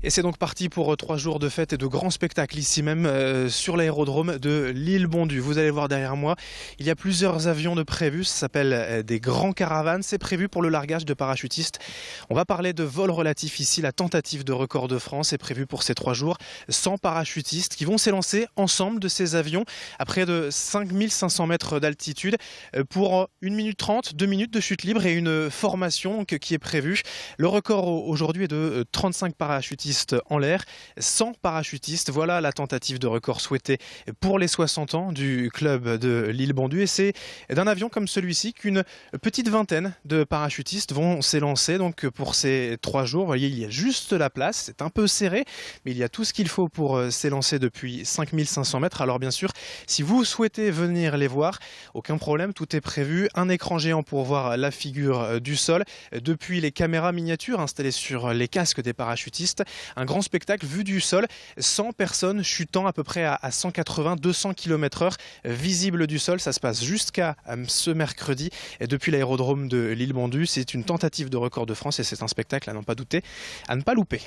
Et c'est donc parti pour 3 jours de fête et de grands spectacles ici même sur l'aérodrome de Lille-Bondu. Vous allez voir derrière moi, il y a plusieurs avions de prévus, ça s'appelle des grands caravanes, c'est prévu pour le largage de parachutistes. On va parler de vol relatif ici, la tentative de record de France est prévue pour ces 3 jours. 100 parachutistes qui vont s'élancer ensemble de ces avions à près de 5500 mètres d'altitude pour 1 minute 30, 2 minutes de chute libre et une formation qui est prévue. Le record aujourd'hui est de 35 parachutistes en l'air, 100 parachutistes. Voilà la tentative de record souhaitée pour les 60 ans du club de Lille-Bondu. Et c'est d'un avion comme celui-ci qu'une petite vingtaine de parachutistes vont s'élancer donc pour ces 3 jours. Vous voyez, il y a juste la place, c'est un peu serré, mais il y a tout ce qu'il faut pour s'élancer depuis 5500 mètres. Alors bien sûr, si vous souhaitez venir les voir, aucun problème, tout est prévu. Un écran géant pour voir la figure du sol, depuis les caméras miniatures installées sur les casques des parachutistes. Un grand spectacle vu du sol, 100 personnes chutant à peu près à 180-200 km/h visible du sol. Ça se passe jusqu'à ce mercredi et depuis l'aérodrome de Lille-Bondu. C'est une tentative de record de France et c'est un spectacle à n'en pas douter, à ne pas louper.